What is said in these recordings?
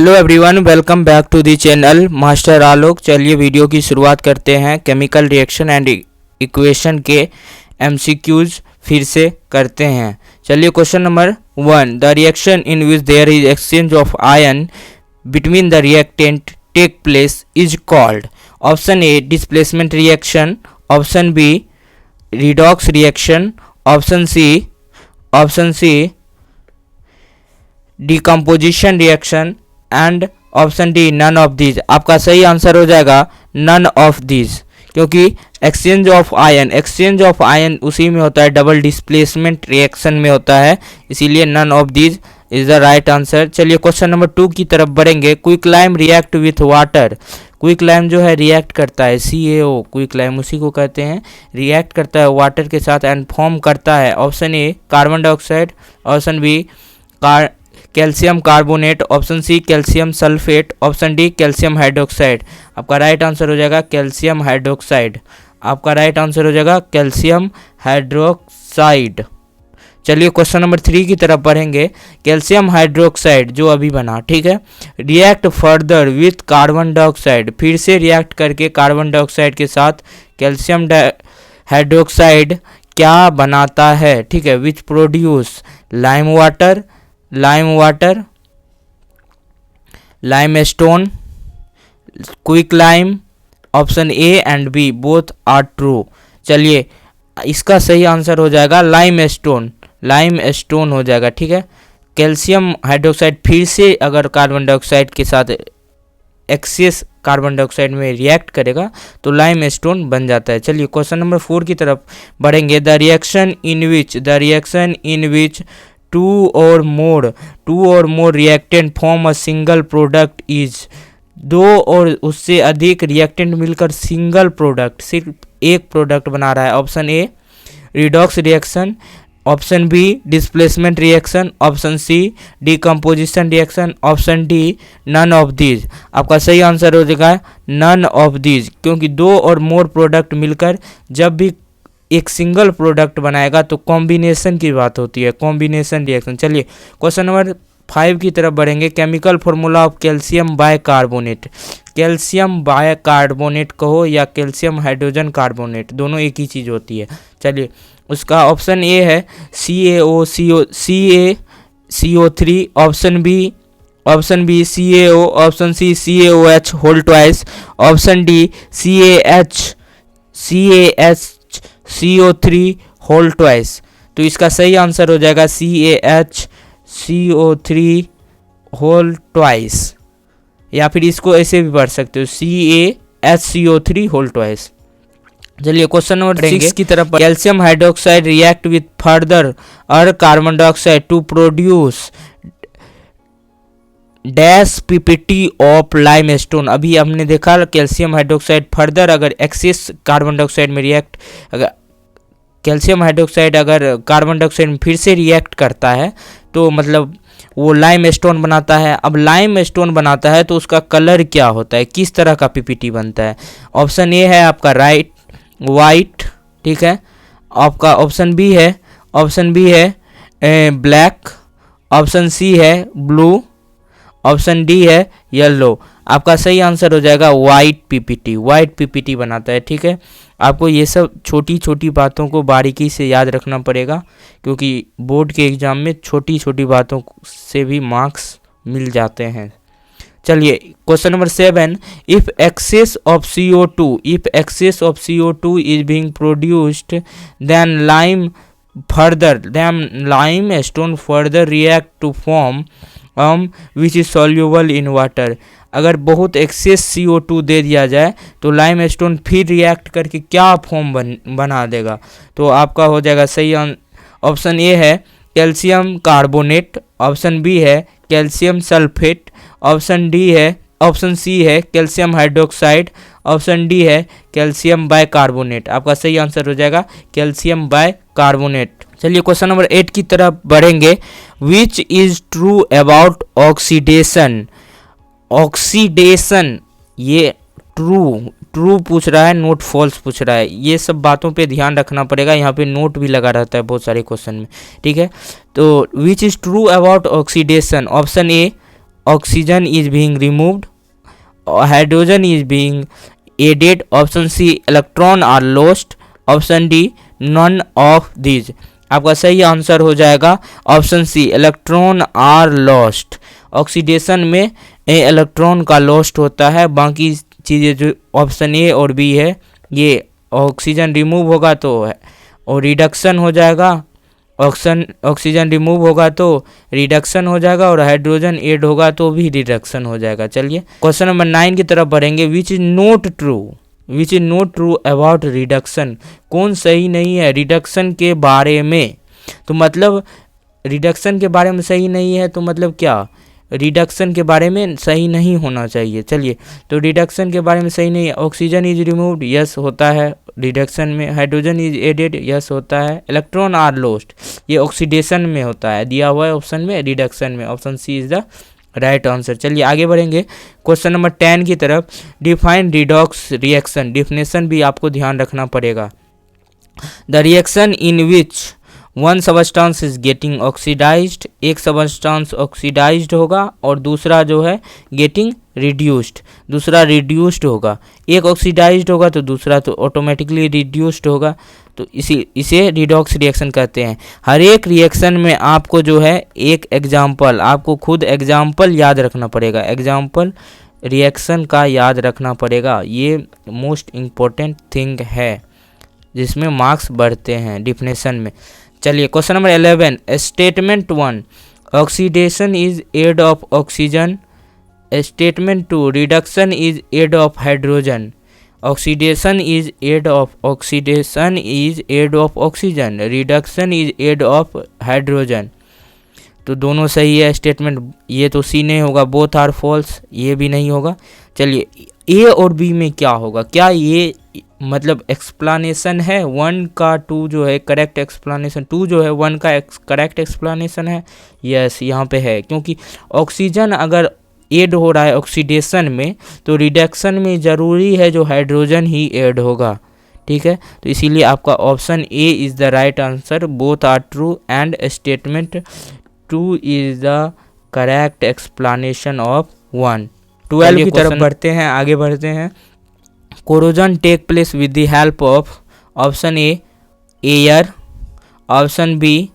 Hello everyone, welcome back to the channel master Alok. चलिए video की शुरुआत करते हैं। केमिकल रिएक्शन एंड इक्वेशन के एमसीक्यूज फिर से करते हैं। चलिए question number 1, the reaction in which there is exchange of ion between the reactant take place is called. Option A displacement reaction, option B redox reaction, option C decomposition reaction and option D none of these. आपका सही answer हो जाएगा none of these, क्योंकि exchange of ion उसी में होता है, double displacement reaction में होता है, इसीलिए none of these is the right answer. चलिए क्वेश्चन नंबर 2 की तरफ बढ़ेंगे। Quicklime react with water. Quicklime जो है रिएक्ट करता है, CaO क्विकलाइम उसी को कहते हैं, रिएक्ट करता है वाटर के साथ एंड फॉर्म करता है। Option A carbon dioxide, option B calcium carbonate, option C calcium sulphate, option D calcium hydroxide. आपका राइट आंसर हो जाएगा कैल्शियम हाइड्रोक्साइड। आपका राइट आंसर हो जाएगा कैल्शियम हाइड्रोक्साइड। चलिए क्वेश्चन नंबर 3 की तरफ बढ़ेंगे। कैल्शियम हाइड्रोक्साइड जो अभी बना, ठीक है, react further with carbon dioxide, फिर से रिएक्ट करके कार्बन डाइऑक्साइड के साथ कैल्शियम हाइड्रोक्साइड क्या बनाता है, ठीक है, which produce limestone, quicklime. Option A and B both are true. चलिए इसका सही आंसर हो जाएगा लाइमस्टोन हो जाएगा, ठीक है। कैल्शियम हाइड्रोक्साइड फिर से अगर कार्बन डाइऑक्साइड के साथ एक्सेस कार्बन डाइऑक्साइड में रिएक्ट करेगा तो लाइमस्टोन बन जाता है। चलिए क्वेश्चन नंबर 4 की तरफ बढ़ेंगे। The reaction in which two और more reactant form a single product is. दो और उससे अधिक रिएक्टेंट मिलकर सिंगल प्रोडक्ट, सिर्फ एक प्रोडक्ट बना रहा है। Option A redox reaction, option B displacement reaction, option C decomposition reaction, option D none of these. आपका सही आंसर हो जाएगा नन ऑफ दीज, क्योंकि दो और मोर प्रोडक्ट मिलकर जब भी एक सिंगल प्रोडक्ट बनाएगा तो कॉम्बिनेशन की बात होती है, कॉम्बिनेशन रिएक्शन। चलिए क्वेश्चन नंबर 5 की तरफ बढ़ेंगे। Chemical formula of calcium bicarbonate. Calcium bicarbonate कहो या कैल्शियम हाइड्रोजन कार्बोनेट, दोनों एक ही चीज़ होती है। चलिए उसका ऑप्शन ए है CaCO3, option B CaO, option C CaOH whole twice, option D CaHCO3 whole twice. तो इसका सही आंसर हो जाएगा CaHCO3 होल ट्वाइस, या फिर इसको ऐसे भी पढ़ सकते हो CaHCO3 होल ट्वाइस। चलिए क्वेश्चन नंबर 6 की तरफ। Calcium hydroxide react with further carbon dioxide to produce dash PPT of limestone. अभी हमने देखा कैल्शियम हाइड्रोक्साइड फर्दर अगर एक्सेस कार्बन डाइऑक्साइड में रिएक्ट, अगर कैल्शियम हाइड्रोक्साइड अगर कार्बन डाइऑक्साइड में फिर से रिएक्ट करता है तो मतलब वो लाइमस्टोन बनाता है। अब लाइमस्टोन बनाता है तो उसका कलर क्या होता है, किस तरह का पीपीटी बनता है। ऑप्शन ए है आपका वाइट, ठीक है। आपका ऑप्शन बी है ब्लैक, ऑप्शन सी है ब्लू, ऑप्शन डी है येलो। आपका सही आंसर हो जाएगा वाइट पीपीटी बनाता है, ठीक है। आपको ये सब छोटी छोटी बातों को बारीकी से याद रखना पड़ेगा, क्योंकि बोर्ड के एग्जाम में छोटी छोटी बातों से भी मार्क्स मिल जाते हैं। चलिए question number 7, if excess of CO2 is being produced then limestone further react to form which is soluble in water. अगर बहुत एक्सेस CO2 दे दिया जाए तो लाइमस्टोन फिर रिएक्ट करके क्या फॉर्म बना देगा। तो आपका हो जाएगा सही ऑप्शन ए है कैल्शियम कार्बोनेट, ऑप्शन बी है कैल्शियम सल्फेट, ऑप्शन सी है कैल्शियम हाइड्रोक्साइड, ऑप्शन डी है कैल्शियम बाइकार्बोनेट। आपका सही आंसर हो जाएगा कैल्शियम बाइकार्बोनेट। चलिए क्वेश्चन नंबर 8 की तरफ बढ़ेंगे। Which is true about oxidation. ये ट्रू पूछ रहा है, नोट फॉल्स पूछ रहा है। ये सब बातों पे ध्यान रखना पड़ेगा, यहाँ पे नोट भी लगा रहता है बहुत सारे क्वेश्चन में, ठीक है। तो which is true about oxidation. Option A oxygen is being removed, hydrogen is being added, option C electron are lost, option D none of these. आपका सही आंसर हो जाएगा option C electron are lost. Oxidation में electron का lost होता है, बाकी चीज़ें जो ऑप्शन ए और बी है, ये ऑक्सीजन रिमूव होगा तो और रिडक्शन हो जाएगा, ऑक्सीजन रिमूव होगा तो रिडक्शन हो जाएगा, और हाइड्रोजन ऐड होगा तो भी रिडक्शन हो जाएगा। चलिए क्वेश्चन नंबर 9 की तरफ बढ़ेंगे। Which is not true about reduction, कौन सही नहीं है रिडक्शन के बारे में। तो मतलब रिडक्शन के बारे में सही नहीं है तो मतलब क्या, रिडक्शन के बारे में सही नहीं होना चाहिए। चलिए तो रिडक्शन के बारे में सही नहीं है। ऑक्सीजन इज रिमूव्ड, यस होता है रिडक्शन में। हाइड्रोजन इज एडेड, यस होता है। इलेक्ट्रॉन आर लॉस्ट, ये ऑक्सीडेशन में होता है, दिया हुआ है ऑप्शन में, रिडक्शन में। Option C is the right answer. चलिए आगे बढ़ेंगे क्वेश्चन नंबर 10 की तरफ। डिफाइन रिडॉक्स रिएक्शन, डिफिनेशन भी आपको ध्यान रखना पड़ेगा। The reaction in which one substance is getting oxidised, एक सबस्टांस ऑक्सीडाइज्ड होगा और दूसरा जो है गेटिंग रिड्यूस्ड, दूसरा रिड्यूस्ड होगा। एक ऑक्सीडाइज्ड होगा तो दूसरा तो ऑटोमेटिकली रिड्यूस्ड होगा, तो इसे रिडॉक्स रिएक्शन कहते हैं। हर एक रिएक्शन में आपको जो है एक एग्जाम्पल, आपको खुद एग्जाम्पल याद रखना पड़ेगा, एग्जाम्पल रिएक्शन का याद रखना पड़ेगा। ये मोस्ट इम्पोर्टेंट थिंग है जिसमें मार्क्स बढ़ते हैं डिफिनेशन में। चलिए question number 11, statement 1 oxidation is add of oxygen, statement 2 reduction is add of hydrogen, oxidation is add of oxygen, reduction is add of hydrogen. तो दोनों सही है स्टेटमेंट, ये तो सी नहीं होगा, बोथ आर फॉल्स, ये भी नहीं होगा। चलिए ए और बी में क्या होगा, क्या ये मतलब एक्सप्लानेशन है 1 का 2 जो है करेक्ट एक्सप्लानेशन, 2 जो है 1 का करेक्ट एक्सप्लानेशन है। यस यहाँ पे है, क्योंकि ऑक्सीजन अगर ऐड हो रहा है ऑक्सीडेशन में तो रिडक्शन में ज़रूरी है जो हाइड्रोजन ही ऐड होगा, ठीक है। तो इसीलिए आपका option A is the right answer, both are true and statement 2 is the correct explanation of 1। 12 की तरफ बढ़ते हैं, आगे बढ़ते हैं। Corrosion take place with the help of option A air, option B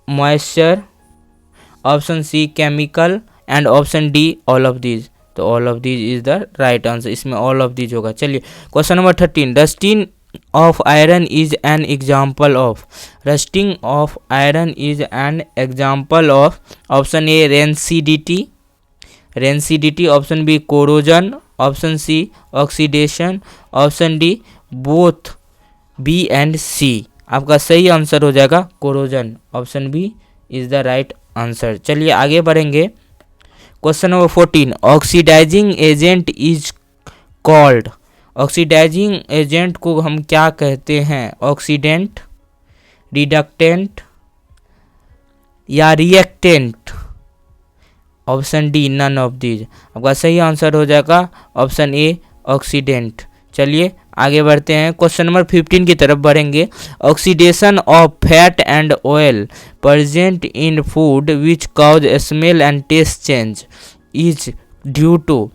moisture, option C chemical and option D all of these. तो all of these is the right answer, इसमें all of these होगा। चलिए question number 13, rusting of iron is an example of, rusting of iron is an example of option A rancidity, option B corrosion, option C oxidation, option D both B and C. आपका सही answer हो जाएगा corrosion, option B is the right answer. चलिए आगे बढ़ेंगे question number 14, oxidizing agent is called, oxidizing agent को हम क्या कहते हैं, ऑक्सीडेंट, रिडक्टेंट या reactant. Option D none of these. आपका सही आंसर हो जाएगा ऑप्शन ए ऑक्सीडेंट। चलिए आगे बढ़ते हैं क्वेश्चन नंबर 15 की तरफ बढ़ेंगे। Oxidation of fat and oil present in food which cause smell and taste change is due to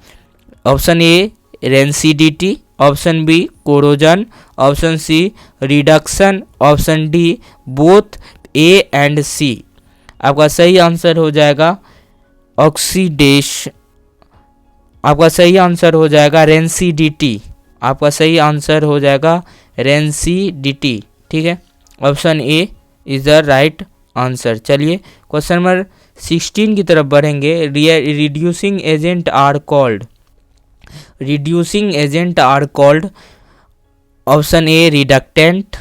option A rancidity, option B corrosion, option C reduction, option D both A and C. आपका सही answer हो जाएगा oxidation, आपका सही answer हो जाएगा rancidity, आपका सही आंसर हो जाएगा रेंसिडिटी, ठीक है। Option A is the right answer. चलिए क्वेश्चन नंबर 16 की तरफ बढ़ेंगे। Reducing agent are called, reducing agent are called option A reductant,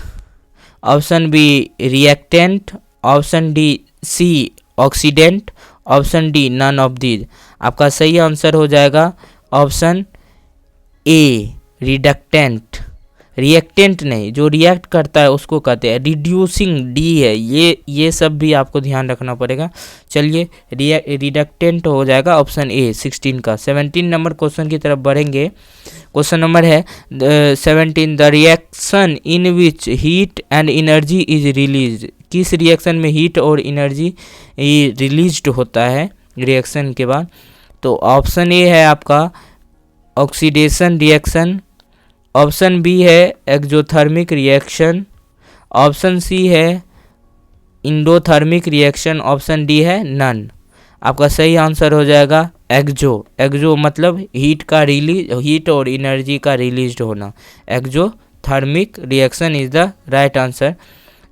option B reactant, option D C oxidant, option D none of these. आपका सही answer हो जाएगा option A reductant, reactant नहीं, जो रिएक्ट करता है उसको कहते हैं। रिड्यूसिंग डी है, ये सब भी आपको ध्यान रखना पड़ेगा। चलिए रिडक्टेंट हो जाएगा ऑप्शन ए 16 का। 17 नंबर क्वेश्चन की तरफ बढ़ेंगे। क्वेश्चन नंबर है 17, the reaction in which heat and energy is release, किस रिएक्शन में हीट और एनर्जी रिलीज्ड होता है, रिएक्शन के बाद। तो ऑप्शन ए है आपका ऑक्सीडेशन रिएक्शन, ऑप्शन बी है एक्जोथर्मिक रिएक्शन, ऑप्शन सी है इंडोथर्मिक रिएक्शन, ऑप्शन डी है नन। आपका सही आंसर हो जाएगा एक्जो। एक्जो मतलब हीट का रिलीज, हीट और एनर्जी का रिलीज होना। Exothermic reaction is the right answer.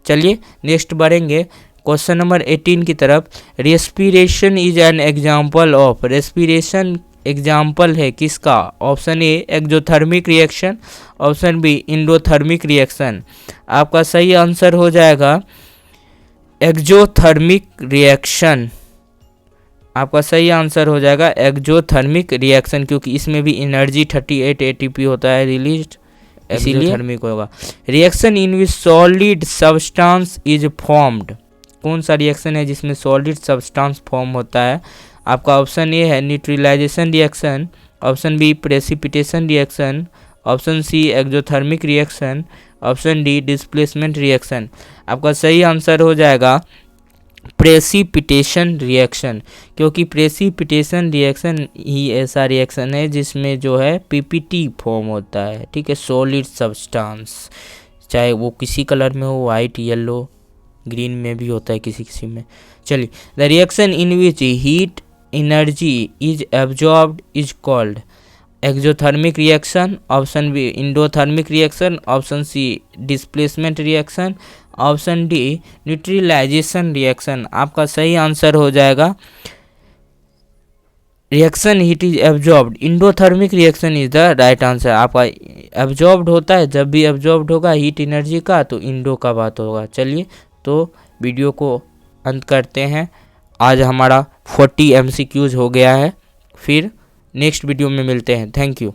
चलिए नेक्स्ट बढ़ेंगे क्वेश्चन नंबर 18 की तरफ। Respiration is an example of, respiration example है किसका? Option A exothermic reaction, option B endothermic reaction. आपका सही आंसर हो जाएगा एक्जोथर्मिक रिएक्शन। आपका सही आंसर हो जाएगा एक्जोथर्मिक रिएक्शन, क्योंकि इसमें भी एनर्जी 38 एटीपी होता है रिलीज, इसीलिए थर्मिक होगा। Reaction in which solid substance is formed, कौन सा रिएक्शन है जिसमें सॉलिड सब्सटेंस फॉर्म होता है? आपका ऑप्शन ए है neutralisation reaction, option B precipitation reaction, option C exothermic reaction, option D displacement reaction. आपका सही आंसर हो जाएगा प्रेसिपिटेशन रिएक्शन, क्योंकि प्रेसिपिटेशन रिएक्शन ही ऐसा रिएक्शन है जिसमें जो है पीपीटी फॉर्म होता है, ठीक है, सॉलिड सब्सटेंस, चाहे वो किसी कलर में हो, वाइट, येलो, ग्रीन में भी होता है किसी किसी में। चलिए, the reaction in which heat energy is absorbed is called exothermic reaction, option B endothermic reaction, option C displacement reaction, option D neutralisation reaction. आपका सही आंसर हो जाएगा reaction heat is absorbed, endothermic reaction is the right answer. आपका absorbed होता है, जब भी absorbed होगा हीट एनर्जी का तो इंडो का बात होगा। चलिए तो वीडियो को अंत करते हैं। आज हमारा 40 MCQs हो गया है, फिर नेक्स्ट वीडियो में मिलते हैं। Thank you.